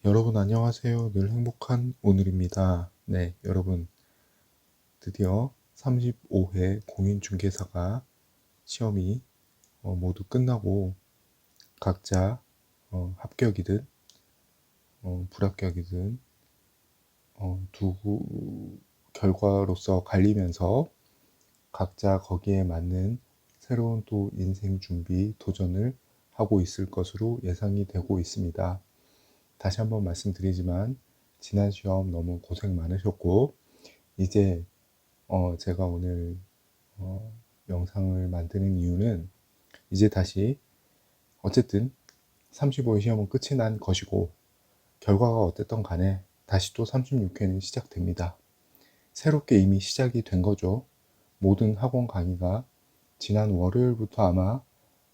여러분 안녕하세요. 늘 행복한 오늘입니다. 네, 여러분 드디어 35회 공인중개사가 시험이 모두 끝나고 각자 합격이든 불합격이든 두 결과로서 갈리면서 각자 거기에 맞는 새로운 또 인생 준비 도전을 하고 있을 것으로 예상이 되고 있습니다. 다시 한번 말씀드리지만 지난 시험 너무 고생 많으셨고 이제 제가 오늘 영상을 만드는 이유는 이제 다시 어쨌든 35회 시험은 끝이 난 것이고 결과가 어땠던 간에 다시 또 36회는 시작됩니다. 새롭게 이미 시작이 된 거죠. 모든 학원 강의가 지난 월요일부터 아마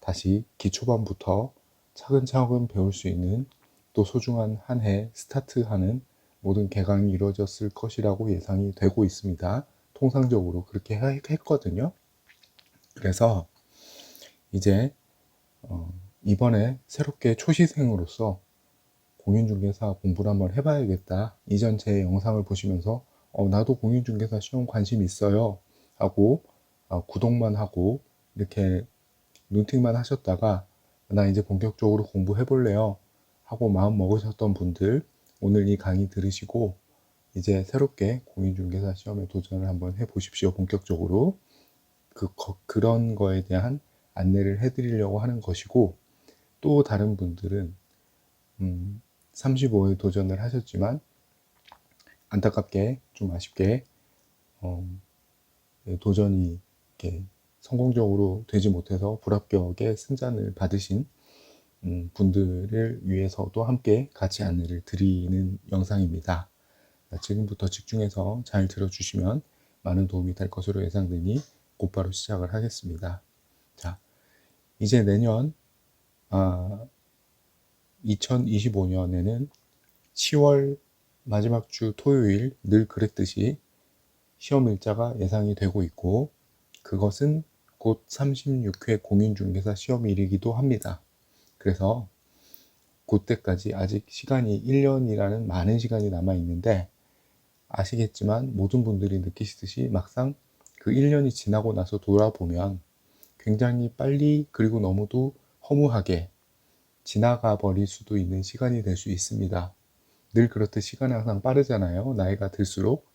다시 기초반부터 차근차근 배울 수 있는 또 소중한 한 해 스타트하는 모든 개강이 이루어졌을 것이라고 예상이 되고 있습니다. 통상적으로 그렇게 했거든요. 그래서 이제 이번에 새롭게 초시생으로서 공인중개사 공부를 한번 해봐야겠다. 이전 제 영상을 보시면서 나도 공인중개사 시험 관심 있어요 하고 구독만 하고 이렇게 눈팅만 하셨다가 나 이제 본격적으로 공부해볼래요 하고 마음 먹으셨던 분들 오늘 이 강의 들으시고 이제 새롭게 공인중개사 시험에 도전을 한번 해보십시오. 본격적으로 그런 거에 대한 안내를 해드리려고 하는 것이고, 또 다른 분들은 35회 도전을 하셨지만 안타깝게 좀 아쉽게 도전이 이렇게 성공적으로 되지 못해서 불합격의 승잔을 받으신 분들을 위해서도 함께 같이 안내를 드리는 영상입니다. 지금부터 집중해서 잘 들어주시면 많은 도움이 될 것으로 예상되니 곧바로 시작을 하겠습니다. 자, 이제 내년 2025년에는 10월 마지막 주 토요일 늘 그랬듯이 시험 일자가 예상이 되고 있고 그것은 곧 36회 공인중개사 시험일이기도 합니다. 그래서 그때까지 아직 시간이 1년이라는 많은 시간이 남아 있는데 아시겠지만 모든 분들이 느끼시듯이 막상 그 1년이 지나고 나서 돌아보면 굉장히 빨리 그리고 너무도 허무하게 지나가 버릴 수도 있는 시간이 될 수 있습니다. 늘 그렇듯 시간이 항상 빠르잖아요. 나이가 들수록.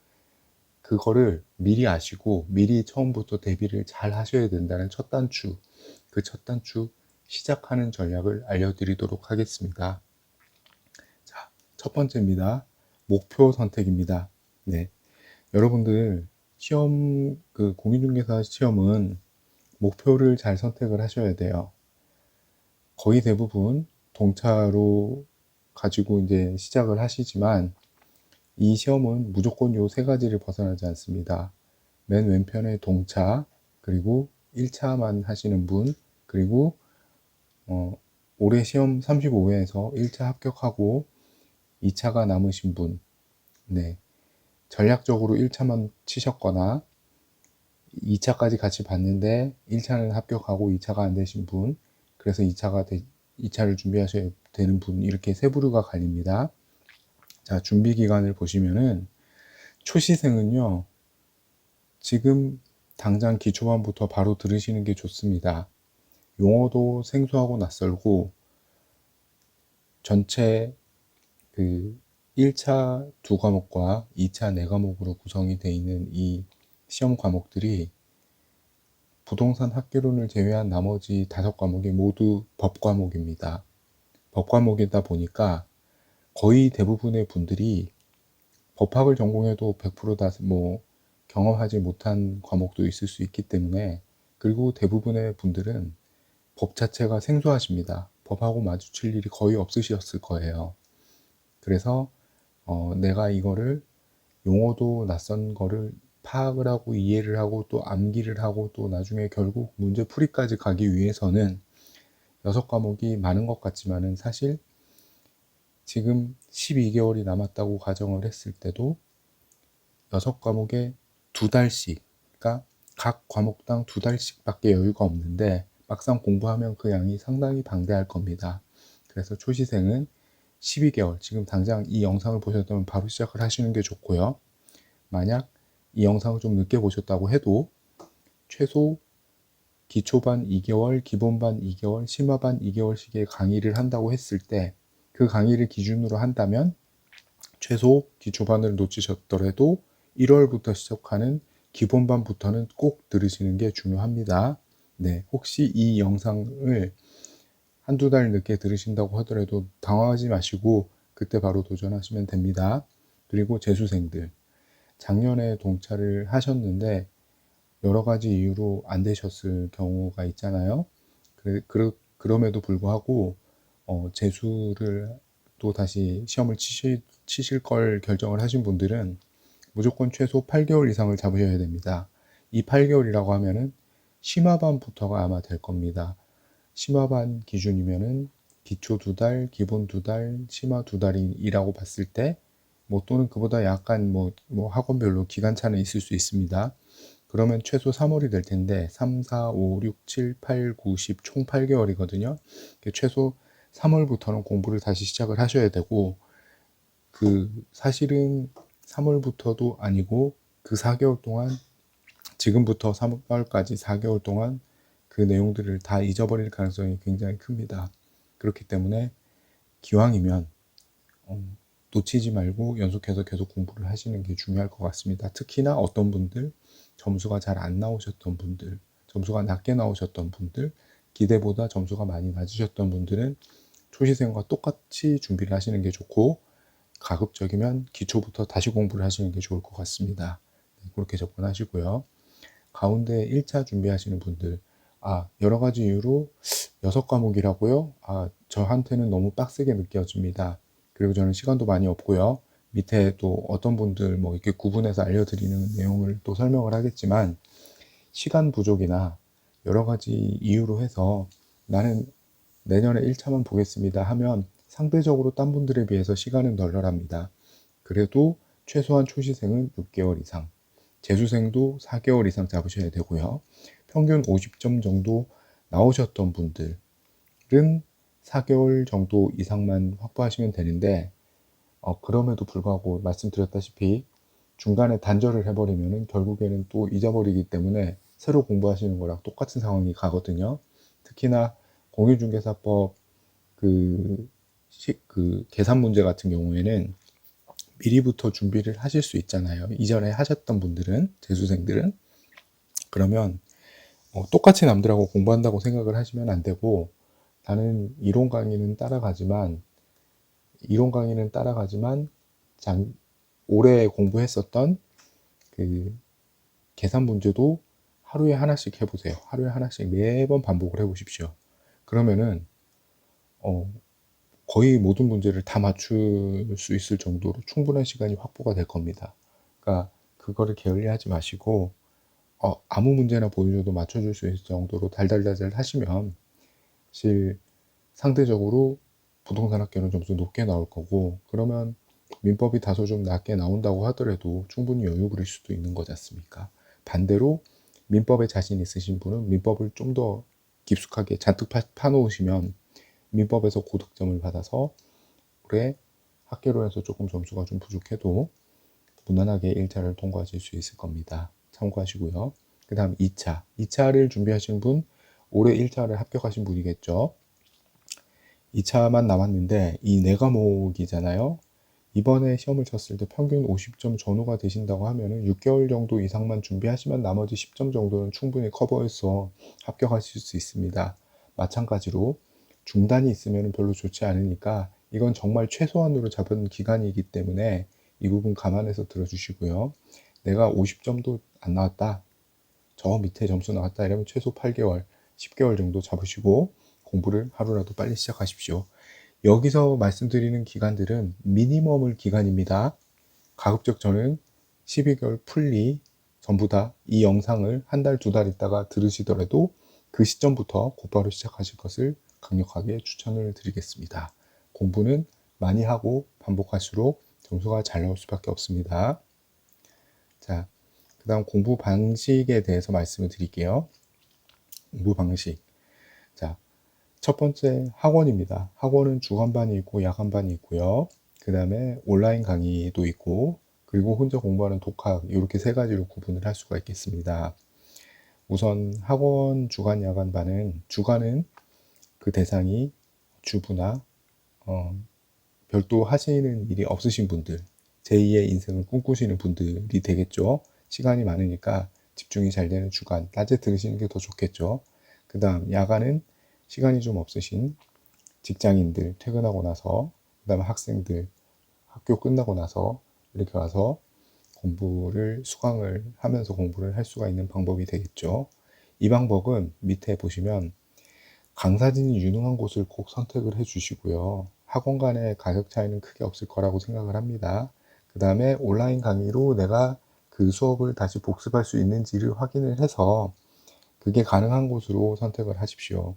그거를 미리 아시고 미리 처음부터 대비를 잘 하셔야 된다는 첫 단추, 그 첫 단추 시작하는 전략을 알려드리도록 하겠습니다. 자, 첫 번째입니다. 목표 선택입니다. 네, 여러분들 시험 공인중개사 시험은 목표를 잘 선택을 하셔야 돼요. 거의 대부분 동차로 가지고 이제 시작을 하시지만 이 시험은 무조건 요 세 가지를 벗어나지 않습니다. 맨 왼편에 동차, 그리고 1차만 하시는 분, 그리고 올해 시험 35회에서 1차 합격하고 2차가 남으신 분, 네, 전략적으로 1차만 치셨거나 2차까지 같이 봤는데 1차는 합격하고 2차가 안 되신 분, 그래서 2차를 준비하셔야 되는 분, 이렇게 세 부류가 갈립니다. 자, 준비 기간을 보시면은 초시생은요, 지금 당장 기초반부터 바로 들으시는 게 좋습니다. 용어도 생소하고 낯설고 전체 그 1차 두 과목과 2차 네 과목으로 구성이 되어 있는 이 시험 과목들이 부동산 학개론을 제외한 나머지 5과목이 모두 법 과목입니다. 법 과목이다 보니까 거의 대부분의 분들이 법학을 전공해도 100% 다 경험하지 못한 과목도 있을 수 있기 때문에, 그리고 대부분의 분들은 법 자체가 생소하십니다. 법하고 마주칠 일이 거의 없으셨을 거예요. 그래서 내가 이거를 용어도 낯선 거를 파악을 하고 이해를 하고 또 암기를 하고 또 나중에 결국 문제 풀이까지 가기 위해서는 6과목이 많은 것 같지만은 사실 지금 12개월이 남았다고 가정을 했을 때도 6과목에 2달씩, 그러니까 각 과목당 2달씩 밖에 여유가 없는데 막상 공부하면 그 양이 상당히 방대할 겁니다. 그래서 초시생은 12개월, 지금 당장 이 영상을 보셨다면 바로 시작을 하시는 게 좋고요. 만약 이 영상을 좀 늦게 보셨다고 해도 최소 기초반 2개월, 기본반 2개월, 심화반 2개월씩의 강의를 한다고 했을 때 그 강의를 기준으로 한다면 최소 기초반을 놓치셨더라도 1월부터 시작하는 기본반부터는 꼭 들으시는 게 중요합니다. 네, 혹시 이 영상을 한두 달 늦게 들으신다고 하더라도 당황하지 마시고 그때 바로 도전하시면 됩니다. 그리고 재수생들, 작년에 동차를 하셨는데 여러 가지 이유로 안 되셨을 경우가 있잖아요. 그럼에도 불구하고 재수를 또 다시 시험을 치실 걸 결정을 하신 분들은 무조건 최소 8개월 이상을 잡으셔야 됩니다. 이 8개월이라고 하면은 심화반부터가 아마 될 겁니다. 심화반 기준이면은 기초 2달, 기본 2달, 심화 2달이라고 봤을 때, 뭐 또는 그보다 약간 뭐 학원별로 기간차는 있을 수 있습니다. 그러면 최소 3월이 될 텐데 3, 4, 5, 6, 7, 8, 9, 10 총 8개월이거든요. 최소 3월부터는 공부를 다시 시작을 하셔야 되고, 사실은 3월부터도 아니고 그 4개월 동안, 지금부터 3월까지 4개월 동안 그 내용들을 다 잊어버릴 가능성이 굉장히 큽니다. 그렇기 때문에 기왕이면 놓치지 말고 연속해서 계속 공부를 하시는 게 중요할 것 같습니다. 특히나 어떤 분들, 점수가 잘 안 나오셨던 분들, 점수가 낮게 나오셨던 분들, 기대보다 점수가 많이 낮으셨던 분들은 초시생과 똑같이 준비를 하시는 게 좋고, 가급적이면 기초부터 다시 공부를 하시는 게 좋을 것 같습니다. 그렇게 접근하시고요. 가운데 1차 준비하시는 분들, 여러 가지 이유로 6과목이라고요? 저한테는 너무 빡세게 느껴집니다. 그리고 저는 시간도 많이 없고요. 밑에 또 어떤 분들 뭐 이렇게 구분해서 알려드리는 내용을 또 설명을 하겠지만, 시간 부족이나 여러 가지 이유로 해서 나는 내년에 1차만 보겠습니다 하면 상대적으로 딴 분들에 비해서 시간은 널널합니다. 그래도 최소한 초시생은 6개월 이상, 재수생도 4개월 이상 잡으셔야 되고요. 평균 50점 정도 나오셨던 분들은 4개월 정도 이상만 확보하시면 되는데, 그럼에도 불구하고 말씀드렸다시피 중간에 단절을 해버리면 결국에는 또 잊어버리기 때문에 새로 공부하시는 거랑 똑같은 상황이 가거든요. 특히나 공인중개사법 계산 문제 같은 경우에는 미리부터 준비를 하실 수 있잖아요. 이전에 하셨던 분들은, 재수생들은. 그러면 똑같이 남들하고 공부한다고 생각을 하시면 안 되고, 나는 이론 강의는 따라가지만 올해 공부했었던 그 계산 문제도 하루에 하나씩 해보세요. 하루에 하나씩 매번 반복을 해보십시오. 그러면은 거의 모든 문제를 다 맞출 수 있을 정도로 충분한 시간이 확보가 될 겁니다. 그러니까 그거를 게을리하지 마시고 아무 문제나 보여줘도 맞춰줄 수 있을 정도로 달달달달 하시면 사실 상대적으로 부동산 학교는 점수 높게 나올 거고, 그러면 민법이 다소 좀 낮게 나온다고 하더라도 충분히 여유 부릴 수도 있는 거지 않습니까? 반대로 민법에 자신 있으신 분은 민법을 좀 더 깊숙하게 잔뜩 파놓으시면 민법에서 고득점을 받아서 올해 학계로에서 조금 점수가 좀 부족해도 무난하게 1차를 통과하실 수 있을 겁니다. 참고하시고요. 그 다음 2차를 준비하신 분, 올해 1차를 합격하신 분이겠죠. 2차만 남았는데 이 4과목이잖아요. 이번에 시험을 쳤을 때 평균 50점 전후가 되신다고 하면은 6개월 정도 이상만 준비하시면 나머지 10점 정도는 충분히 커버해서 합격하실 수 있습니다. 마찬가지로 중단이 있으면 별로 좋지 않으니까 이건 정말 최소한으로 잡은 기간이기 때문에 이 부분 감안해서 들어주시고요. 내가 50점도 안 나왔다, 저 밑에 점수 나왔다 이러면 최소 8개월, 10개월 정도 잡으시고 공부를 하루라도 빨리 시작하십시오. 여기서 말씀드리는 기간들은 미니멈을 기간입니다. 가급적 저는 12개월 풀리 전부 다 이 영상을 한 달, 2달 있다가 들으시더라도 그 시점부터 곧바로 시작하실 것을 강력하게 추천을 드리겠습니다. 공부는 많이 하고 반복할수록 점수가 잘 나올 수밖에 없습니다. 자, 그 다음 공부 방식에 대해서 말씀을 드릴게요. 공부 방식. 자, 첫 번째 학원입니다. 학원은 주간반이 있고 야간반이 있고요. 그 다음에 온라인 강의도 있고, 그리고 혼자 공부하는 독학, 이렇게 세 가지로 구분을 할 수가 있겠습니다. 우선 학원 주간 야간반은, 주간은 그 대상이 주부나 별도 하시는 일이 없으신 분들, 제2의 인생을 꿈꾸시는 분들이 되겠죠. 시간이 많으니까 집중이 잘 되는 주간, 낮에 들으시는 게 더 좋겠죠. 그 다음 야간은 시간이 좀 없으신 직장인들, 퇴근하고 나서, 그 다음에 학생들 학교 끝나고 나서 이렇게 와서 공부를 수강을 하면서 공부를 할 수가 있는 방법이 되겠죠. 이 방법은 밑에 보시면 강사진이 유능한 곳을 꼭 선택을 해 주시고요. 학원 간의 가격 차이는 크게 없을 거라고 생각을 합니다. 그 다음에 온라인 강의로 내가 그 수업을 다시 복습할 수 있는지를 확인을 해서 그게 가능한 곳으로 선택을 하십시오.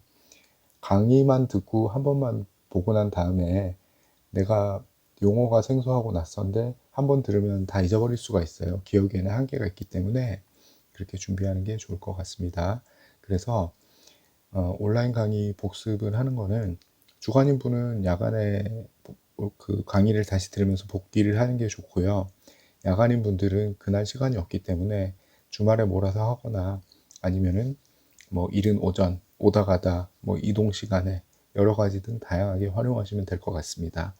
강의만 듣고 한 번만 보고 난 다음에 내가 용어가 생소하고 낯선데 한 번 들으면 다 잊어버릴 수가 있어요. 기억에는 한계가 있기 때문에 그렇게 준비하는 게 좋을 것 같습니다. 그래서 온라인 강의 복습을 하는 거는 주간인 분은 야간에 그 강의를 다시 들으면서 복기를 하는 게 좋고요. 야간인 분들은 그날 시간이 없기 때문에 주말에 몰아서 하거나 아니면은 뭐 이른 오전 오다 가다 뭐 이동 시간에 여러 가지 등 다양하게 활용하시면 될 것 같습니다.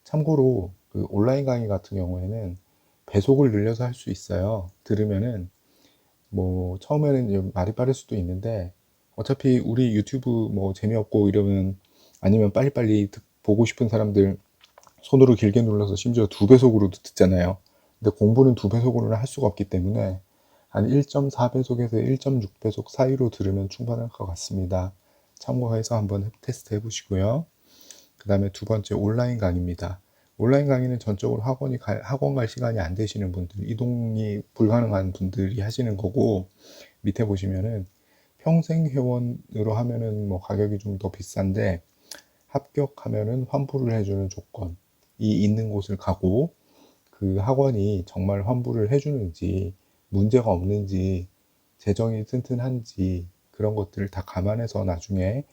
참고로 그 온라인 강의 같은 경우에는 배속을 늘려서 할 수 있어요. 들으면은 뭐 처음에는 말이 빠를 수도 있는데 어차피 우리 유튜브 뭐 재미없고 이러면 아니면 빨리빨리 보고 싶은 사람들 손으로 길게 눌러서 심지어 2배속으로도 듣잖아요. 근데 공부는 2배속으로는 할 수가 없기 때문에 한 1.4배속에서 1.6배속 사이로 들으면 충분할 것 같습니다. 참고해서 한번 테스트 해보시고요. 그 다음에 두 번째 온라인 강의입니다. 온라인 강의는 전적으로 학원 갈 시간이 안 되시는 분들, 이동이 불가능한 분들이 하시는 거고, 밑에 보시면은 평생 회원으로 하면은 뭐 가격이 좀 더 비싼데 합격하면은 환불을 해주는 조건이 있는 곳을 가고, 그 학원이 정말 환불을 해주는지, 문제가 없는지, 재정이 튼튼한지 그런 것들을 다 감안해서 나중에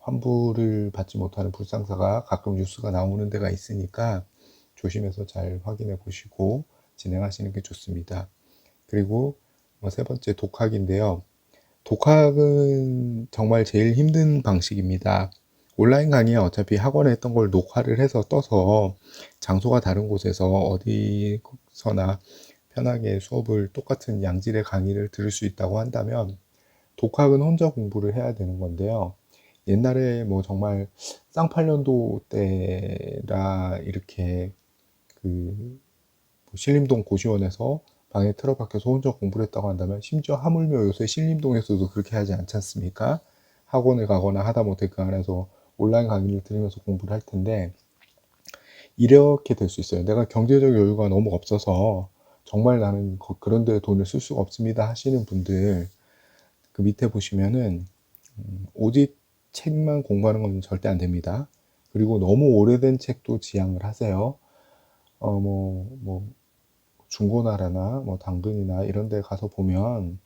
환불을 받지 못하는 불상사가 가끔 뉴스가 나오는 데가 있으니까 조심해서 잘 확인해 보시고 진행하시는 게 좋습니다. 그리고 세 번째 독학인데요. 독학은 정말 제일 힘든 방식입니다. 온라인 강의는 어차피 학원에 했던 걸 녹화를 해서 떠서 장소가 다른 곳에서 어디서나 편하게 수업을 똑같은 양질의 강의를 들을 수 있다고 한다면 독학은 혼자 공부를 해야 되는 건데요. 옛날에 뭐 정말 쌍팔년도 때라 이렇게 그 신림동 고시원에서 방에 틀어박혀서 혼자 공부를 했다고 한다면 심지어 하물며 요새 신림동에서도 그렇게 하지 않지 않습니까? 학원을 가거나 하다못해 그 안에서 온라인 강의를 들으면서 공부를 할 텐데 이렇게 될 수 있어요. 내가 경제적 여유가 너무 없어서 정말 나는 그런 데 돈을 쓸 수가 없습니다 하시는 분들 그 밑에 보시면은 오직 책만 공부하는 건 절대 안 됩니다. 그리고 너무 오래된 책도 지양을 하세요. 중고나라나 뭐 당근이나 이런 데 가서 보면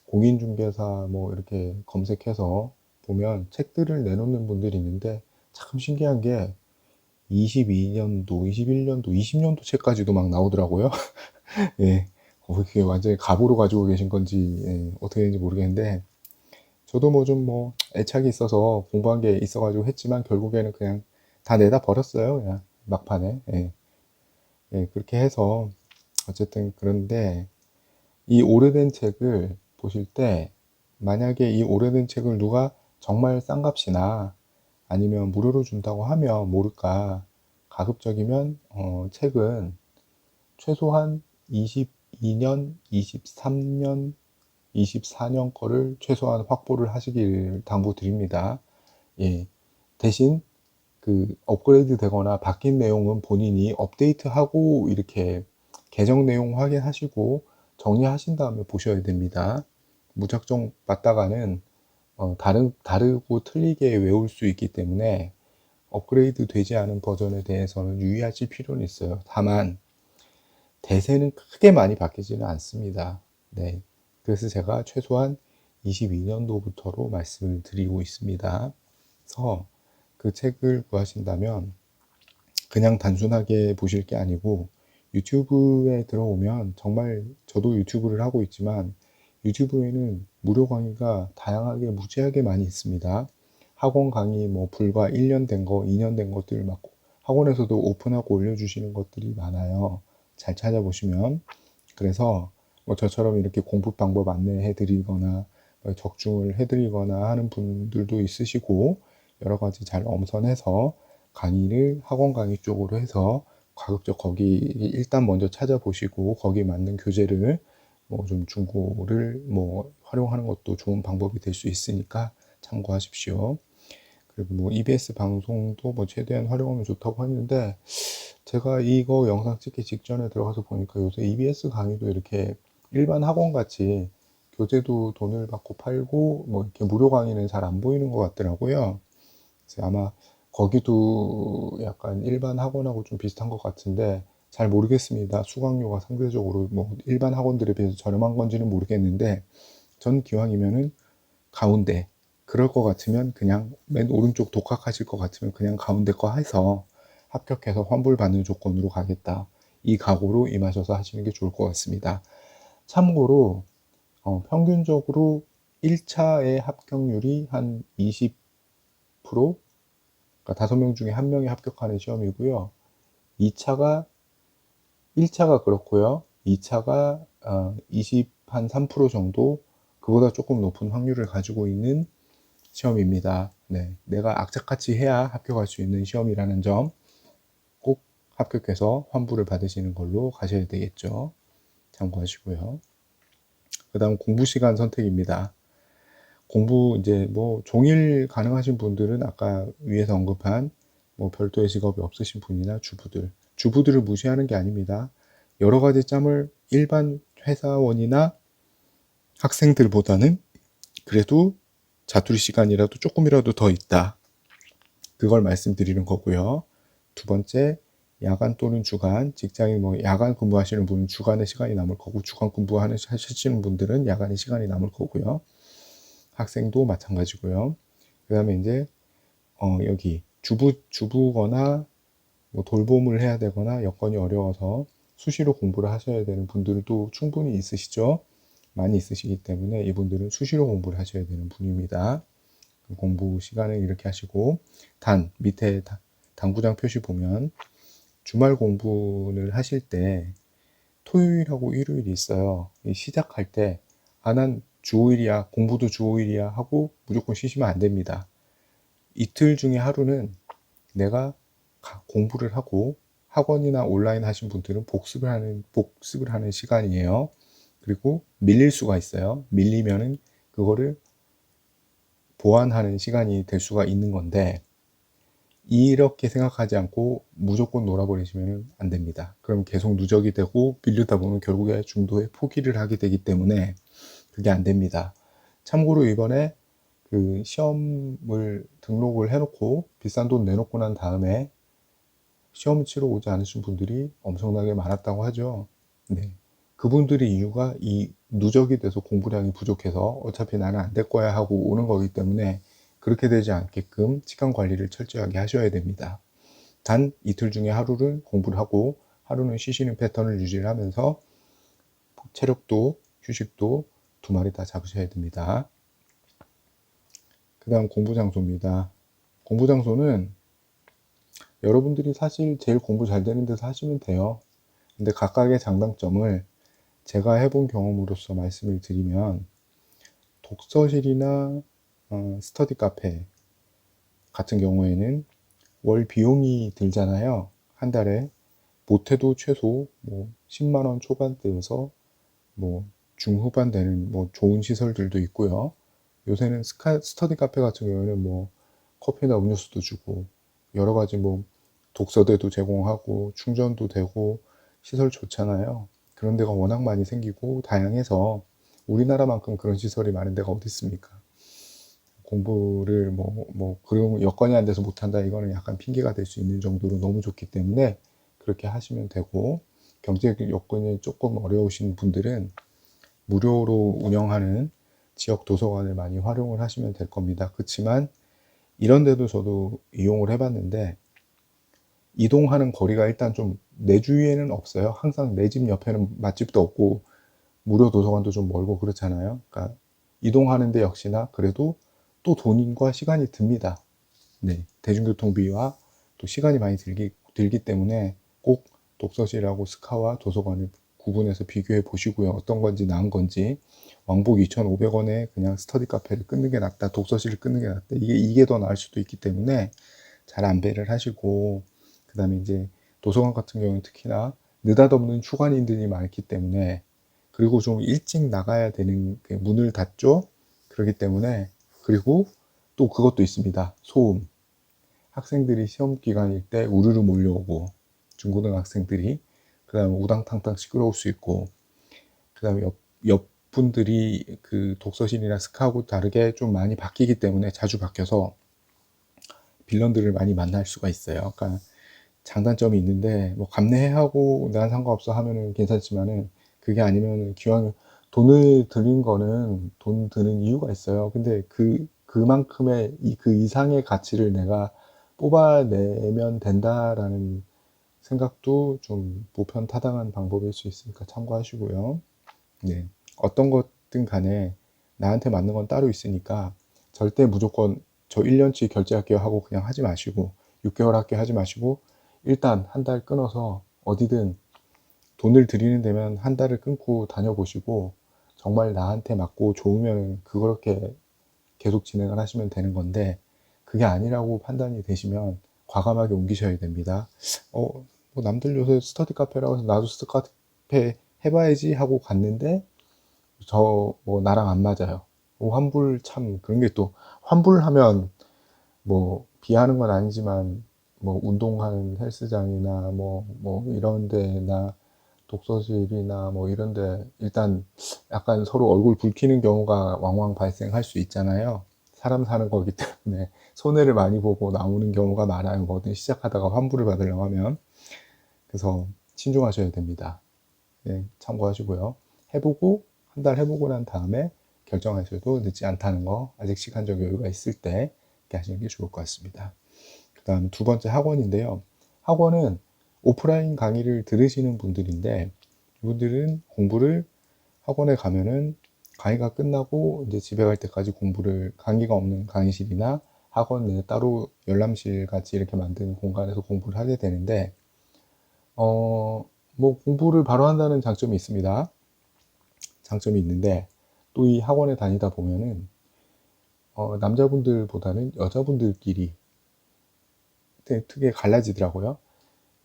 공인중개사 뭐 이렇게 검색해서 보면 책들을 내놓는 분들이 있는데 참 신기한 게 22년도, 21년도, 20년도 책까지도 막 나오더라고요. 예. 그게 완전히 갑으로 가지고 계신 건지, 예, 어떻게 되는지 모르겠는데, 저도 애착이 있어서 공부한 게 있어가지고 했지만 결국에는 그냥 다 내다 버렸어요. 그냥 막판에. 예. 예, 그렇게 해서 어쨌든 그런데 이 오래된 책을 보실 때 만약에 이 오래된 책을 누가 정말 싼 값이나 아니면 무료로 준다고 하면 모를까 가급적이면 책은 최소한 22년, 23년, 24년 거를 최소한 확보를 하시길 당부드립니다. 예. 대신 그 업그레이드 되거나 바뀐 내용은 본인이 업데이트하고 이렇게 개정 내용 확인하시고 정리하신 다음에 보셔야 됩니다. 무작정 받다가는 다르고 틀리게 외울 수 있기 때문에 업그레이드 되지 않은 버전에 대해서는 유의하실 필요는 있어요. 다만 대세는 크게 많이 바뀌지는 않습니다. 네. 그래서 제가 최소한 2022년도부터로 말씀을 드리고 있습니다. 그래서 그 책을 구하신다면 그냥 단순하게 보실 게 아니고 유튜브에 들어오면 정말 저도 유튜브를 하고 있지만 유튜브에는 무료 강의가 다양하게 무지하게 많이 있습니다. 학원 강의 뭐 불과 1년 된 거, 2년 된 것들 막 학원에서도 오픈하고 올려주시는 것들이 많아요. 잘 찾아보시면. 그래서 뭐 저처럼 이렇게 공부 방법 안내해 드리거나 적중을 해 드리거나 하는 분들도 있으시고 여러 가지 잘 엄선해서 강의를 학원 강의 쪽으로 해서 가급적 거기 일단 먼저 찾아보시고 거기에 맞는 교재를 뭐 좀 중고를 뭐 활용하는 것도 좋은 방법이 될 수 있으니까 참고하십시오. 그리고 뭐 EBS 방송도 뭐 최대한 활용하면 좋다고 했는데 제가 이거 영상 찍기 직전에 들어가서 보니까 요새 EBS 강의도 이렇게 일반 학원 같이 교재도 돈을 받고 팔고 뭐 이렇게 무료 강의는 잘 안 보이는 것 같더라고요. 그래서 아마 거기도 약간 일반 학원하고 좀 비슷한 것 같은데 잘 모르겠습니다. 수강료가 상대적으로 뭐 일반 학원들에 비해서 저렴한 건지는 모르겠는데 전 기왕이면은 가운데 그럴 것 같으면 그냥 맨 오른쪽 독학하실 것 같으면 그냥 가운데 거 해서 합격해서 환불 받는 조건으로 가겠다. 이 각오로 임하셔서 하시는 게 좋을 것 같습니다. 참고로 평균적으로 1차의 합격률이 한 20%? 그러니까 5명 중에 1명이 합격하는 시험이고요. 1차가 그렇고요. 2차가 23% 정도 그보다 조금 높은 확률을 가지고 있는 시험입니다. 네, 내가 악착같이 해야 합격할 수 있는 시험이라는 점 꼭 합격해서 환불을 받으시는 걸로 가셔야 되겠죠. 참고하시고요. 그 다음 공부 시간 선택입니다. 공부 이제 뭐 종일 가능하신 분들은 아까 위에서 언급한 뭐 별도의 직업이 없으신 분이나 주부들을 무시하는 게 아닙니다. 여러 가지 짬을 일반 회사원이나 학생들보다는 그래도 자투리 시간이라도 조금이라도 더 있다. 그걸 말씀드리는 거고요. 두 번째, 야간 또는 주간, 직장인 뭐 야간 근무하시는 분은 주간의 시간이 남을 거고 주간 하시는 분들은 야간의 시간이 남을 거고요. 학생도 마찬가지고요. 그 다음에 이제 여기 주부거나 뭐 돌봄을 해야 되거나 여건이 어려워서 수시로 공부를 하셔야 되는 분들도 충분히 있으시죠. 많이 있으시기 때문에 이분들은 수시로 공부를 하셔야 되는 분입니다. 공부 시간을 이렇게 하시고 밑에 당구장 표시 보면 주말 공부를 하실 때 토요일하고 일요일이 있어요. 시작할 때 난 주 5일이야 공부도 주 5일이야 하고 무조건 쉬시면 안 됩니다. 이틀 중에 하루는 내가 공부를 하고 학원이나 온라인 하신 분들은 복습을 하는 시간이에요. 그리고 밀릴 수가 있어요. 밀리면은 그거를 보완하는 시간이 될 수가 있는 건데 이렇게 생각하지 않고 무조건 놀아버리시면 안 됩니다. 그럼 계속 누적이 되고 밀리다 보면 결국에 중도에 포기를 하게 되기 때문에 그게 안 됩니다. 참고로 이번에 그 시험을 등록을 해놓고 비싼 돈 내놓고 난 다음에 시험을 치러 오지 않으신 분들이 엄청나게 많았다고 하죠. 네. 그분들의 이유가 이 누적이 돼서 공부량이 부족해서 어차피 나는 안 될 거야 하고 오는 거기 때문에 그렇게 되지 않게끔 시간 관리를 철저하게 하셔야 됩니다. 단 이틀 중에 하루를 공부를 하고 하루는 쉬시는 패턴을 유지를 하면서 체력도 휴식도 두 마리 다 잡으셔야 됩니다. 그 다음 공부 장소입니다. 공부 장소는 여러분들이 사실 제일 공부 잘 되는 데서 하시면 돼요. 근데 각각의 장단점을 제가 해본 경험으로서 말씀을 드리면 독서실이나 스터디 카페 같은 경우에는 월 비용이 들잖아요. 한 달에 못해도 최소 뭐 10만 원 초반대여서 뭐 중후반 되는 뭐 좋은 시설들도 있고요. 요새는 스터디 카페 같은 경우에는 뭐 커피나 음료수도 주고 여러 가지 뭐 독서대도 제공하고 충전도 되고 시설 좋잖아요. 그런 데가 워낙 많이 생기고 다양해서 우리나라만큼 그런 시설이 많은 데가 어디 있습니까? 공부를 그런 여건이 안 돼서 못한다 이거는 약간 핑계가 될 수 있는 정도로 너무 좋기 때문에 그렇게 하시면 되고 경제 여건이 조금 어려우신 분들은 무료로 운영하는 지역 도서관을 많이 활용을 하시면 될 겁니다. 그렇지만 이런 데도 저도 이용을 해봤는데 이동하는 거리가 일단 좀 내 주위에는 없어요. 항상 내 집 옆에는 맛집도 없고 무료 도서관도 좀 멀고 그렇잖아요. 그러니까 이동하는데 역시나 그래도 또 돈과 시간이 듭니다. 네, 대중교통비와 또 시간이 많이 들기 때문에 꼭 독서실하고 스카와 도서관을 구분해서 비교해 보시고요. 어떤 건지 나은 건지. 왕복 2,500원에 그냥 스터디 카페를 끊는 게 낫다, 독서실을 끊는 게 낫다, 이게 더 나을 수도 있기 때문에 잘 안배를 하시고, 그 다음에 이제 도서관 같은 경우는 특히나 느닷없는 휴관인들이 많기 때문에, 그리고 좀 일찍 나가야 되는, 문을 닫죠. 그렇기 때문에, 그리고 또 그것도 있습니다. 소음. 학생들이 시험 기간일 때 우르르 몰려오고, 중고등학생들이, 그 다음에 우당탕탕 시끄러울 수 있고, 그 다음에 옆 분들이 그 독서실이나 스카하고 다르게 좀 많이 바뀌기 때문에, 자주 바뀌어서 빌런들을 많이 만날 수가 있어요. 그러니까 장단점이 있는데, 뭐 감내하고 난 상관없어 하면은 괜찮지만은, 그게 아니면 기왕 돈을 들인 거는 돈 드는 이유가 있어요. 근데 그만큼의 그 이상의 가치를 내가 뽑아내면 된다라는 생각도 좀 보편타당한 방법일 수 있으니까 참고하시고요. 네. 어떤 것든 간에 나한테 맞는 건 따로 있으니까 절대 무조건 저 1년치 결제할게요 하고 그냥 하지 마시고, 6개월 할게요 하지 마시고, 일단 한 달 끊어서 어디든 돈을 들이는 데면 한 달을 끊고 다녀보시고, 정말 나한테 맞고 좋으면 그렇게 계속 진행을 하시면 되는 건데, 그게 아니라고 판단이 되시면 과감하게 옮기셔야 됩니다. 뭐 남들 요새 스터디 카페라고 해서 나도 스터디 카페 해봐야지 하고 갔는데 뭐 나랑 안 맞아요. 환불, 참 그런 게 또, 환불하면 뭐 비하는 건 아니지만 뭐 운동하는 헬스장이나 뭐 이런 데나 독서실이나 뭐 이런 데 일단 약간 서로 얼굴 붉히는 경우가 왕왕 발생할 수 있잖아요. 사람 사는 거기 때문에 손해를 많이 보고 나오는 경우가 많아요. 뭐든 시작하다가 환불을 받으려고 하면. 그래서 신중하셔야 됩니다. 네, 참고하시고요. 해보고 한 달 해보고 난 다음에 결정하셔도 늦지 않다는 거, 아직 시간적 여유가 있을 때 이렇게 하시는 게 좋을 것 같습니다. 그 다음 두 번째, 학원인데요. 학원은 오프라인 강의를 들으시는 분들인데, 이분들은 공부를 학원에 가면은 강의가 끝나고 이제 집에 갈 때까지 강의가 없는 강의실이나 학원 내 따로 열람실 같이 이렇게 만든 공간에서 공부를 하게 되는데, 뭐 공부를 바로 한다는 장점이 있습니다. 장점이 있는데, 또 이 학원에 다니다 보면은 남자분들보다는 여자분들끼리 되게 갈라지더라고요.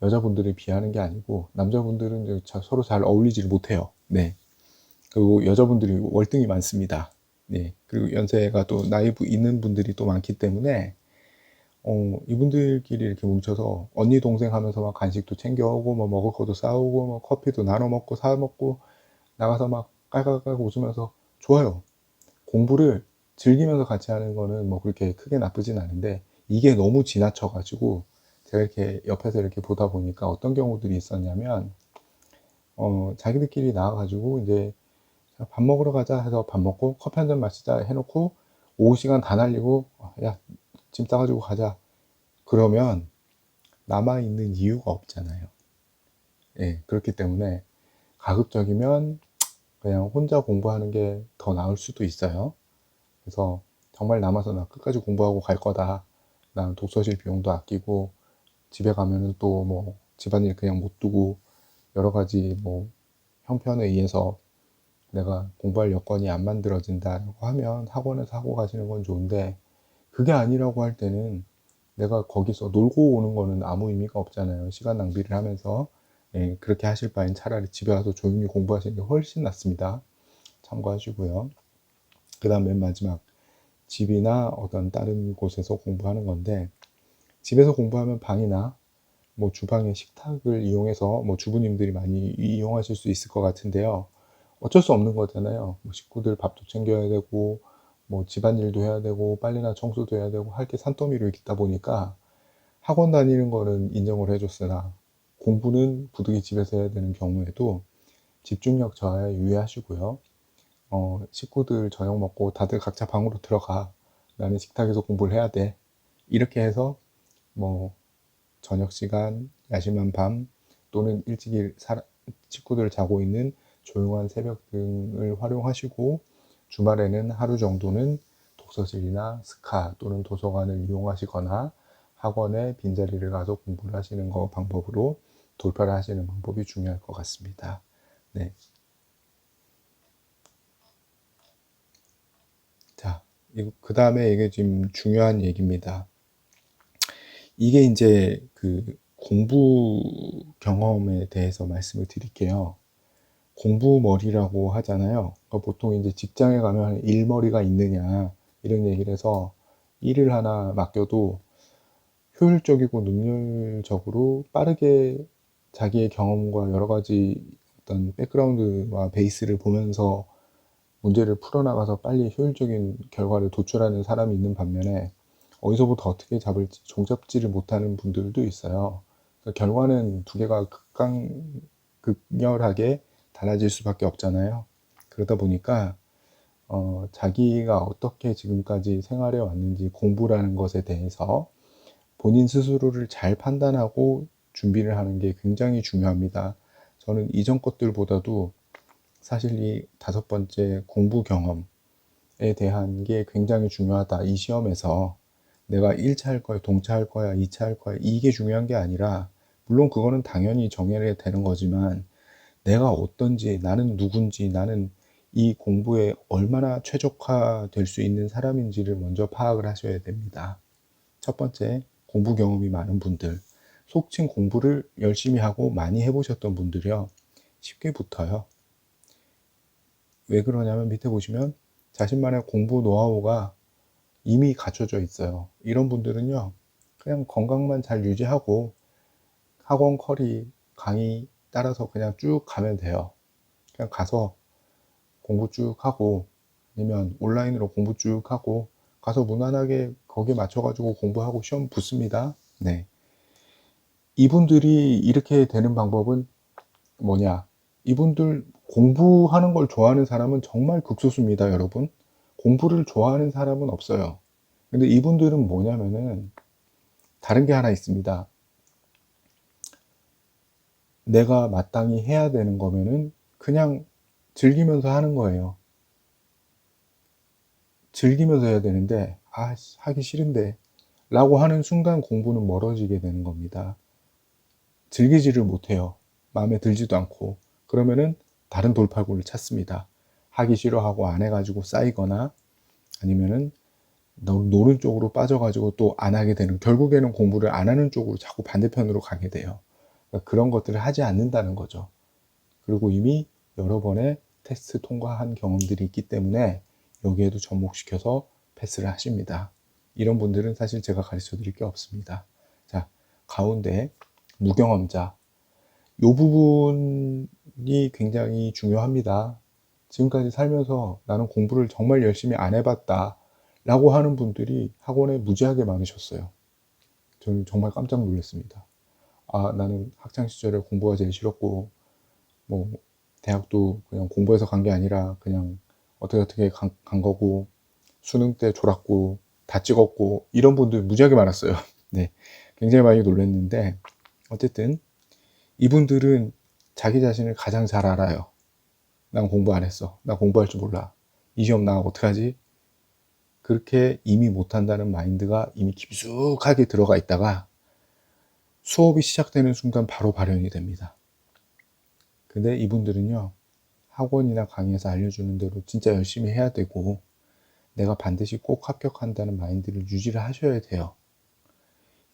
여자분들을 비하는 게 아니고 남자분들은 서로 잘 어울리지를 못해요. 네. 그리고 여자분들이 월등히 많습니다. 네. 그리고 연세가 또 나이 있는 분들이 또 많기 때문에 이분들끼리 이렇게 뭉쳐서 언니 동생 하면서 막 간식도 챙겨오고 뭐 먹을 것도 싸우고 뭐 커피도 나눠 먹고 사 먹고 나가서 막 깔깔깔 웃으면서 좋아요. 공부를 즐기면서 같이 하는 거는 뭐 그렇게 크게 나쁘진 않은데, 이게 너무 지나쳐 가지고 제가 이렇게 옆에서 이렇게 보다 보니까 어떤 경우들이 있었냐면, 자기들끼리 나와 가지고 이제 밥 먹으러 가자 해서 밥 먹고 커피 한 잔 마시자 해놓고 오후 시간 다 날리고, 야, 짐 싸가지고 가자. 그러면 남아있는 이유가 없잖아요. 예, 그렇기 때문에 가급적이면 그냥 혼자 공부하는 게 더 나을 수도 있어요. 그래서 정말 남아서 나 끝까지 공부하고 갈 거다, 난 독서실 비용도 아끼고 집에 가면은 또 뭐 집안일 그냥 못 두고 여러 가지 뭐 형편에 의해서 내가 공부할 여건이 안 만들어진다고 하면 학원에서 하고 가시는 건 좋은데, 그게 아니라고 할 때는 내가 거기서 놀고 오는 거는 아무 의미가 없잖아요. 시간 낭비를 하면서. 예, 그렇게 하실 바엔 차라리 집에 와서 조용히 공부하시는 게 훨씬 낫습니다. 참고하시고요. 그 다음 맨 마지막, 집이나 어떤 다른 곳에서 공부하는 건데, 집에서 공부하면 방이나 뭐 주방의 식탁을 이용해서 뭐 주부님들이 많이 이용하실 수 있을 것 같은데요. 어쩔 수 없는 거잖아요. 뭐 식구들 밥도 챙겨야 되고 뭐 집안일도 해야 되고 빨래나 청소도 해야 되고 할 게 산더미로 있다 보니까 학원 다니는 거는 인정을 해줬으나 공부는 부득이 집에서 해야 되는 경우에도 집중력 저하에 유의하시고요. 식구들 저녁 먹고 다들 각자 방으로 들어가. 나는 식탁에서 공부를 해야 돼. 이렇게 해서 뭐 저녁 시간, 야심한 밤 또는 일찍이 식구들 자고 있는 조용한 새벽 등을 활용하시고 주말에는 하루 정도는 독서실이나 스카 또는 도서관을 이용하시거나 학원에 빈자리를 가서 공부를 하시는 거 방법으로 돌파를 하시는 방법이 중요할 것 같습니다. 네. 자, 그 다음에 이게 지금 중요한 얘기입니다. 이게 이제 그 공부 경험에 대해서 말씀을 드릴게요. 공부머리라고 하잖아요. 그러니까 보통 이제 직장에 가면 일머리가 있느냐 이런 얘기를 해서 일을 하나 맡겨도 효율적이고 능률적으로 빠르게 자기의 경험과 여러 가지 어떤 백그라운드와 베이스를 보면서 문제를 풀어나가서 빨리 효율적인 결과를 도출하는 사람이 있는 반면에 어디서부터 어떻게 잡을지 종잡지를 못하는 분들도 있어요. 그러니까 결과는 두 개가 극렬하게 달라질 수밖에 없잖아요. 그러다 보니까 자기가 어떻게 지금까지 생활해 왔는지 공부라는 것에 대해서 본인 스스로를 잘 판단하고 준비를 하는 게 굉장히 중요합니다. 저는 이전 것들보다도 사실 이 5번째 공부 경험에 대한 게 굉장히 중요하다. 이 시험에서 내가 1차 할 거야, 동차 할 거야, 2차 할 거야, 이게 중요한 게 아니라, 물론 그거는 당연히 정해야 되는 거지만 내가 어떤지, 나는 누군지, 나는 이 공부에 얼마나 최적화될 수 있는 사람인지를 먼저 파악을 하셔야 됩니다. 첫 번째, 공부 경험이 많은 분들, 속칭 공부를 열심히 하고 많이 해보셨던 분들이요, 쉽게 붙어요. 왜 그러냐면 밑에 보시면 자신만의 공부 노하우가 이미 갖춰져 있어요. 이런 분들은요, 그냥 건강만 잘 유지하고 학원 커리 강의 따라서 그냥 쭉 가면 돼요. 그냥 가서 공부 쭉 하고, 아니면 온라인으로 공부 쭉 하고 가서 무난하게 거기에 맞춰가지고 공부하고 시험 붙습니다. 네. 이분들이 이렇게 되는 방법은 뭐냐? 이분들 공부하는 걸 좋아하는 사람은 정말 극소수입니다, 여러분. 공부를 좋아하는 사람은 없어요. 근데 이분들은 뭐냐면은 다른 게 하나 있습니다. 내가 마땅히 해야 되는 거면은 그냥 즐기면서 하는 거예요. 즐기면서 해야 되는데 하기 싫은데 라고 하는 순간 공부는 멀어지게 되는 겁니다. 즐기지를 못해요. 마음에 들지도 않고. 그러면은 다른 돌파구를 찾습니다. 하기 싫어하고 안 해가지고 쌓이거나, 아니면은 노는 쪽으로 빠져가지고 또 안 하게 되는, 결국에는 공부를 안 하는 쪽으로 자꾸 반대편으로 가게 돼요. 그러니까 그런 것들을 하지 않는다는 거죠. 그리고 이미 여러 번의 테스트 통과한 경험들이 있기 때문에 여기에도 접목시켜서 패스를 하십니다. 이런 분들은 사실 제가 가르쳐 드릴 게 없습니다. 자, 가운데 무경험자, 이 부분이 굉장히 중요합니다. 지금까지 살면서 나는 공부를 정말 열심히 안 해봤다 라고 하는 분들이 학원에 무지하게 많으셨어요. 저는 정말 깜짝 놀랐습니다. 나는 학창시절에 공부가 제일 싫었고, 뭐 대학도 그냥 공부해서 간 게 아니라 그냥 어떻게 간 거고, 수능 때 졸았고 다 찍었고, 이런 분들 무지하게 많았어요. 네, 굉장히 많이 놀랐는데, 어쨌든 이분들은 자기 자신을 가장 잘 알아요. 난 공부 안 했어. 나 공부할 줄 몰라. 이 시험 나 어떡하지? 그렇게 이미 못한다는 마인드가 이미 깊숙하게 들어가 있다가 수업이 시작되는 순간 바로 발현이 됩니다. 근데 이분들은요, 학원이나 강의에서 알려주는 대로 진짜 열심히 해야 되고, 내가 반드시 꼭 합격한다는 마인드를 유지를 하셔야 돼요.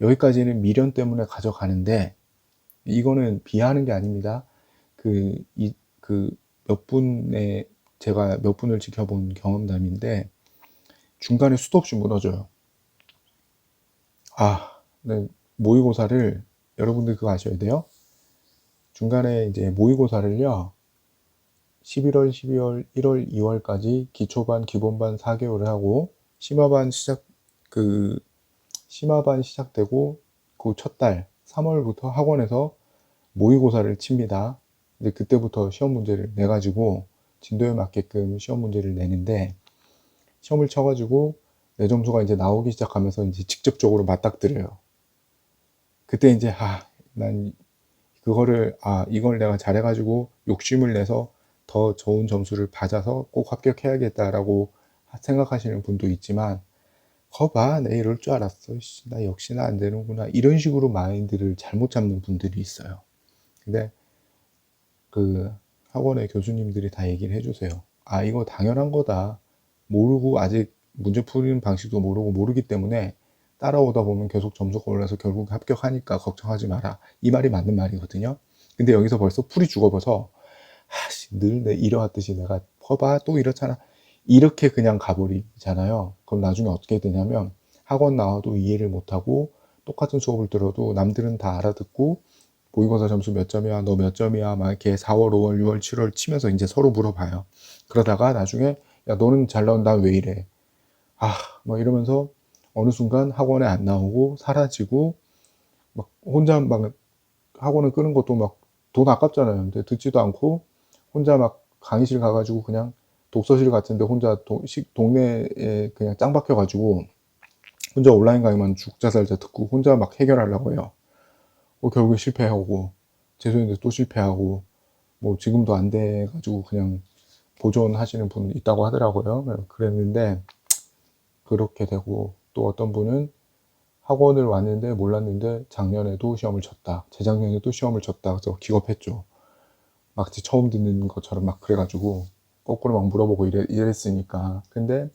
여기까지는 미련 때문에 가져가는데, 이거는 비하하는 게 아닙니다. 제가 몇 분을 지켜본 경험담인데, 중간에 수도 없이 무너져요. 네, 모의고사를, 여러분들 그거 아셔야 돼요. 중간에 이제 모의고사를요, 11월, 12월, 1월, 2월까지 기초반, 기본반 4개월을 하고, 심화반 시작되고, 그 첫 달, 3월부터 학원에서 모의고사를 칩니다. 근데 그때부터 시험 문제를 내가지고 진도에 맞게끔 시험 문제를 내는데, 시험을 쳐가지고 내 점수가 이제 나오기 시작하면서 이제 직접적으로 맞닥뜨려요. 그때 이제 난 그거를 이걸 내가 잘해가지고 욕심을 내서 더 좋은 점수를 받아서 꼭 합격해야겠다라고 생각하시는 분도 있지만, 거봐, 내 이럴 줄 알았어. 나 역시나 안 되는구나. 이런 식으로 마인드를 잘못 잡는 분들이 있어요. 근데 그 학원의 교수님들이 다 얘기를 해주세요. 이거 당연한 거다. 모르고 아직 문제 푸는 방식도 모르기 때문에 따라오다 보면 계속 점수가 올라서 결국 합격하니까 걱정하지 마라. 이 말이 맞는 말이거든요. 근데 여기서 벌써 풀이 죽어버서 늘 이래왔듯이 내가 봐봐 또 이렇잖아. 이렇게 그냥 가버리잖아요. 그럼 나중에 어떻게 되냐면 학원 나와도 이해를 못하고 똑같은 수업을 들어도 남들은 다 알아듣고 모의고사 점수 몇 점이야, 너 몇 점이야, 막 이렇게 4월, 5월, 6월, 7월 치면서 이제 서로 물어봐요. 그러다가 나중에 야 너는 잘 나온 난 왜 이래? 막 이러면서 어느 순간 학원에 안 나오고 사라지고 막 혼자 막 학원을 끄는 것도 막 돈 아깝잖아요. 근데 듣지도 않고 혼자 막 강의실 가가지고 그냥 독서실 같은데 혼자 동네에 그냥 짱 박혀가지고 혼자 온라인 강의만 죽자 살자 듣고 혼자 막 해결하려고 해요. 결국에 실패하고 재수했는데 또 실패하고 뭐 지금도 안 돼가지고 그냥 보존하시는 분 있다고 하더라고요. 그랬는데 그렇게 되고, 또 어떤 분은 학원을 왔는데 몰랐는데 작년에도 시험을 쳤다, 재작년에도 시험을 쳤다. 그래서 기겁했죠. 마치 처음 듣는 것처럼 막 그래가지고 거꾸로 막 물어보고 이랬으니까. 근데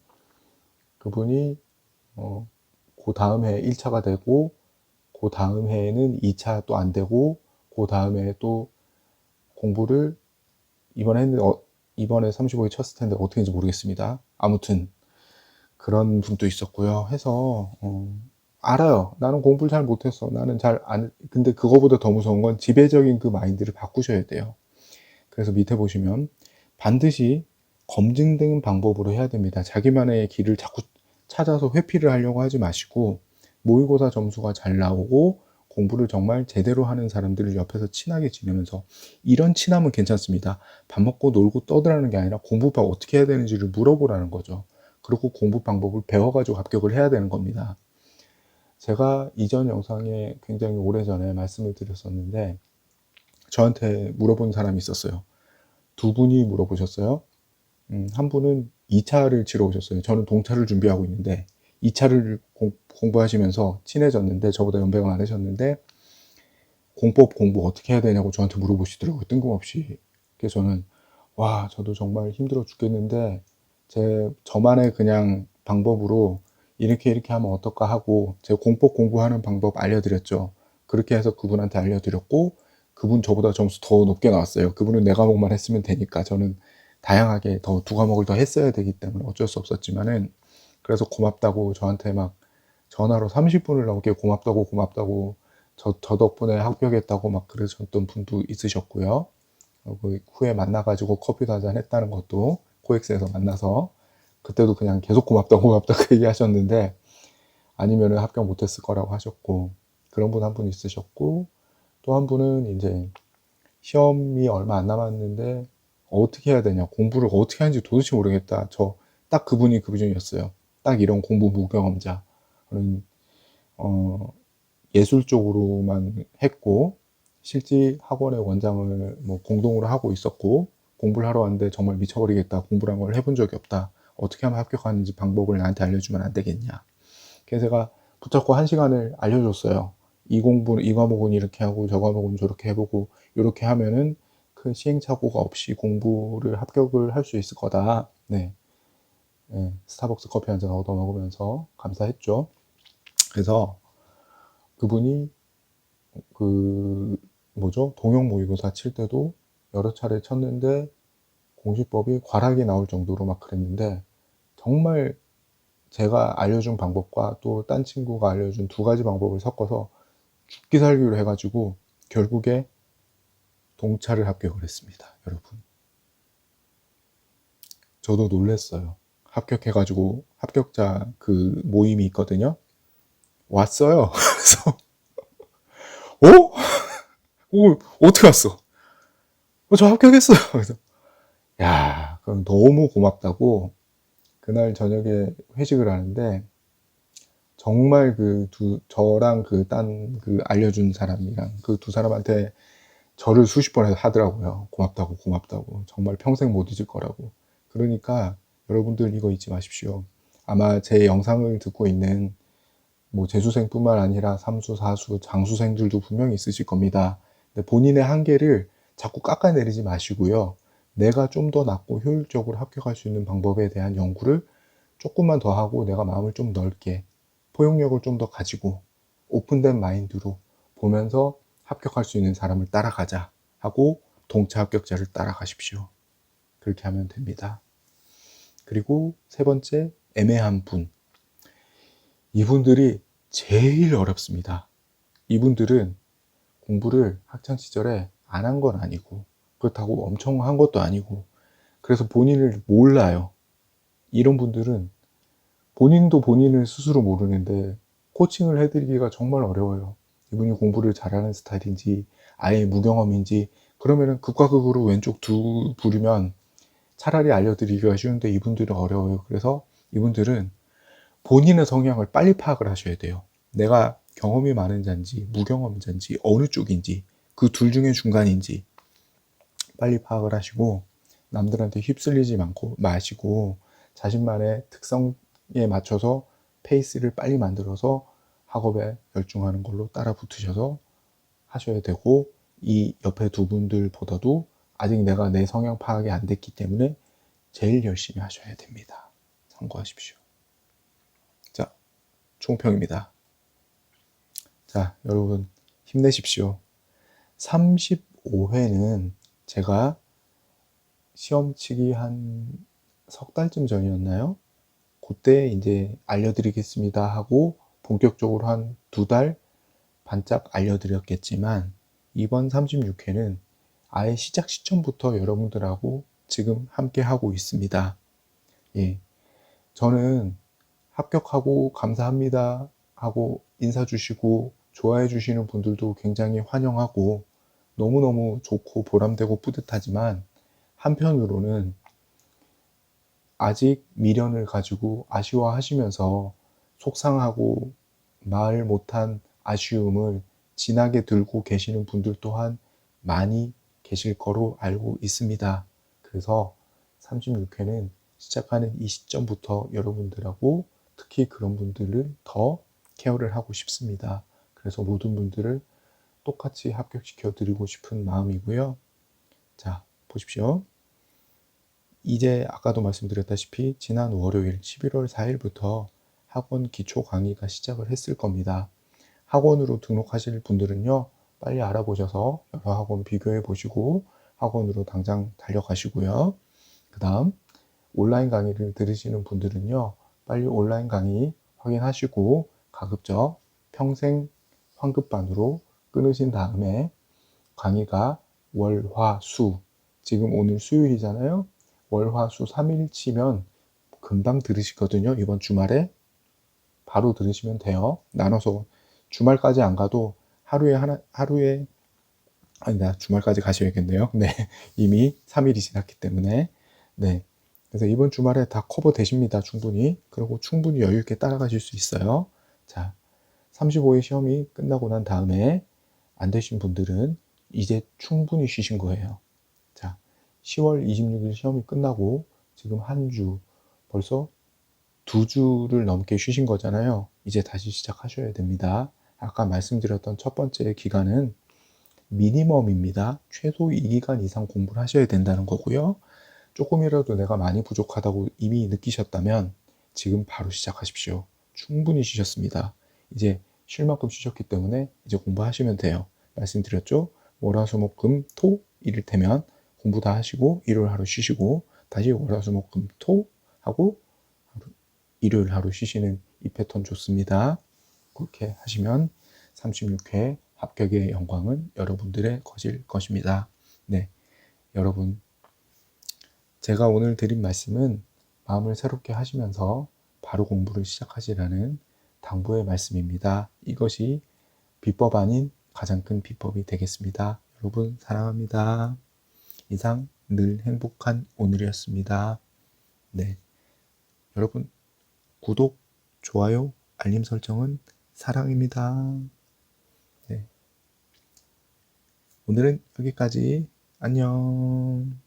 그분이 그 다음 해 1차가 되고 그 다음 해에는 2차 또 안 되고 그 다음 해에 또 공부를 이번에 했는데 이번에 35회 쳤을 텐데 어떻게인지 모르겠습니다. 아무튼 그런 분도 있었고요. 해서 알아요. 나는 공부를 잘 못했어. 나는 근데 그거보다 더 무서운 건 지배적인 그 마인드를 바꾸셔야 돼요. 그래서 밑에 보시면 반드시 검증된 방법으로 해야 됩니다. 자기만의 길을 자꾸 찾아서 회피를 하려고 하지 마시고, 모의고사 점수가 잘 나오고 공부를 정말 제대로 하는 사람들을 옆에서 친하게 지내면서, 이런 친함은 괜찮습니다. 밥 먹고 놀고 떠드라는 게 아니라 공부법 어떻게 해야 되는지를 물어보라는 거죠. 그리고 공부 방법을 배워가지고 합격을 해야 되는 겁니다. 제가 이전 영상에 굉장히 오래전에 말씀을 드렸었는데 저한테 물어본 사람이 있었어요. 두 분이 물어보셨어요. 한 분은 2차를 치러 오셨어요. 저는 동차를 준비하고 있는데 2차를 공부하시면서 친해졌는데 저보다 연배가 많으셨는데 공법 공부 어떻게 해야 되냐고 저한테 물어보시더라고요. 뜬금없이. 그래서 저는 저도 정말 힘들어 죽겠는데 저만의 그냥 방법으로 이렇게 하면 어떨까 하고 제 공법 공부하는 방법 알려드렸죠. 그렇게 해서 그분한테 알려드렸고, 그분 저보다 점수 더 높게 나왔어요. 그분은 네 과목만 했으면 되니까 저는 다양하게 두 과목을 더 했어야 되기 때문에 어쩔 수 없었지만은, 그래서 고맙다고 저한테 막 전화로 30분을 넘게 고맙다고 저 덕분에 합격했다고 막 그러셨던 분도 있으셨고요. 그 후에 만나가지고 커피도 한잔 했다는 것도 코엑스에서 만나서 그때도 그냥 계속 고맙다고 얘기하셨는데, 아니면은 합격 못했을 거라고 하셨고, 그런 분 한 분 있으셨고, 또 한 분은 이제 시험이 얼마 안 남았는데 어떻게 해야 되냐, 공부를 어떻게 하는지 도대체 모르겠다. 딱 그분이 그분이었어요. 딱 이런 공부 무경험자. 예술 쪽으로만 했고 실제 학원의 원장을 공동으로 하고 있었고, 공부를 하러 왔는데 정말 미쳐버리겠다, 공부란 걸 해본 적이 없다, 어떻게 하면 합격하는지 방법을 나한테 알려주면 안 되겠냐. 그래서 제가 붙잡고 1시간을 알려줬어요. 이 과목은 이렇게 하고 저 과목은 저렇게 해보고 이렇게 하면은 큰 시행착오가 없이 공부를 합격을 할 수 있을 거다. 네. 스타벅스 커피 한잔 얻어 먹으면서 감사했죠. 그래서 그분이 동영 모의고사 칠 때도 여러 차례 쳤는데 공시법이 과락이 나올 정도로 막 그랬는데, 정말 제가 알려준 방법과 또 딴 친구가 알려준 두 가지 방법을 섞어서 죽기 살기로 해가지고 결국에 동차를 합격을 했습니다. 여러분, 저도 놀랬어요. 합격해가지고 합격자 그 모임이 있거든요. 왔어요. 그래서 어떻게 왔어? 저 합격했어요. 그래서 야, 그럼 너무 고맙다고 그날 저녁에 회식을 하는데 정말 저랑 알려준 사람이랑 그 두 사람한테 절을 수십 번 하더라고요. 고맙다고, 고맙다고. 정말 평생 못 잊을 거라고. 그러니까 여러분들 이거 잊지 마십시오. 아마 제 영상을 듣고 있는 뭐 재수생뿐만 아니라 삼수, 사수, 장수생들도 분명히 있으실 겁니다. 근데 본인의 한계를 자꾸 깎아내리지 마시고요. 내가 좀 더 낫고 효율적으로 합격할 수 있는 방법에 대한 연구를 조금만 더 하고 내가 마음을 좀 넓게 포용력을 좀 더 가지고 오픈된 마인드로 보면서 합격할 수 있는 사람을 따라가자 하고 동차 합격자를 따라가십시오. 그렇게 하면 됩니다. 그리고 세 번째, 애매한 분. 이분들이 제일 어렵습니다. 이분들은 공부를 학창시절에 안 한 건 아니고 그렇다고 엄청 한 것도 아니고 그래서 본인을 몰라요. 이런 분들은 본인도 본인을 스스로 모르는데 코칭을 해드리기가 정말 어려워요. 이분이 공부를 잘하는 스타일인지 아예 무경험인지 그러면은 극과 극으로 왼쪽 부르면 차라리 알려드리기가 쉬운데 이분들은 어려워요. 그래서 이분들은 본인의 성향을 빨리 파악을 하셔야 돼요. 내가 경험이 많은 자인지 무경험자인지 어느 쪽인지 그 둘 중에 중간인지 빨리 파악을 하시고 남들한테 휩쓸리지 마시고 자신만의 특성에 맞춰서 페이스를 빨리 만들어서 학업에 열중하는 걸로 따라 붙으셔서 하셔야 되고 이 옆에 두 분들보다도 아직 내가 내 성향 파악이 안 됐기 때문에 제일 열심히 하셔야 됩니다. 참고하십시오. 자, 총평입니다. 자, 여러분 힘내십시오. 35회는 제가 시험 치기 한 석 달쯤 전이었나요? 그때 이제 알려드리겠습니다 하고 본격적으로 한 2달 반짝 알려드렸겠지만 이번 36회는 아예 시작 시점부터 여러분들하고 지금 함께 하고 있습니다. 예, 저는 합격하고 감사합니다 하고 인사 주시고 좋아해 주시는 분들도 굉장히 환영하고 너무너무 좋고 보람되고 뿌듯하지만 한편으로는 아직 미련을 가지고 아쉬워하시면서 속상하고 말 못한 아쉬움을 진하게 들고 계시는 분들 또한 많이 계실 거로 알고 있습니다. 그래서 36회는 시작하는 이 시점부터 여러분들하고 특히 그런 분들을 더 케어를 하고 싶습니다. 그래서 모든 분들을 똑같이 합격시켜 드리고 싶은 마음이고요. 자, 보십시오. 이제 아까도 말씀드렸다시피 지난 월요일 11월 4일부터 학원 기초 강의가 시작을 했을 겁니다. 학원으로 등록하실 분들은요, 빨리 알아보셔서 여러 학원 비교해 보시고 학원으로 당장 달려가시고요. 그 다음 온라인 강의를 들으시는 분들은요, 빨리 온라인 강의 확인하시고 가급적 평생 환급반으로 끊으신 다음에 강의가 월, 화, 수, 지금 오늘 수요일이잖아요. 월, 화, 수 3일 치면 금방 들으시거든요. 이번 주말에 바로 들으시면 돼요. 나눠서 주말까지 안 가도 하루에 아니다. 주말까지 가셔야겠네요. 네. 이미 3일이 지났기 때문에. 네. 그래서 이번 주말에 다 커버 되십니다. 충분히. 그리고 충분히 여유 있게 따라가실 수 있어요. 자, 35회 시험이 끝나고 난 다음에 안 되신 분들은 이제 충분히 쉬신 거예요. 자, 10월 26일 시험이 끝나고 지금 한 주, 벌써 2주를 넘게 쉬신 거잖아요. 이제 다시 시작하셔야 됩니다. 아까 말씀드렸던 첫 번째 기간은 미니멈입니다. 최소 2기간 이상 공부를 하셔야 된다는 거고요. 조금이라도 내가 많이 부족하다고 이미 느끼셨다면 지금 바로 시작하십시오. 충분히 쉬셨습니다. 이제 쉴 만큼 쉬셨기 때문에 이제 공부하시면 돼요. 말씀드렸죠? 월화수목금토 이를테면 공부 다 하시고 일요일 하루 쉬시고 다시 월화수목금토 하고 일요일 하루 쉬시는 이 패턴 좋습니다. 그렇게 하시면 36회 합격의 영광은 여러분들의 것일 것입니다. 네, 여러분 제가 오늘 드린 말씀은 마음을 새롭게 하시면서 바로 공부를 시작하시라는 당부의 말씀입니다. 이것이 비법 아닌 가장 큰 비법이 되겠습니다. 여러분 사랑합니다. 이상 늘 행복한 오늘이었습니다. 네. 여러분, 구독, 좋아요, 알림 설정은 사랑입니다. 네. 오늘은 여기까지. 안녕.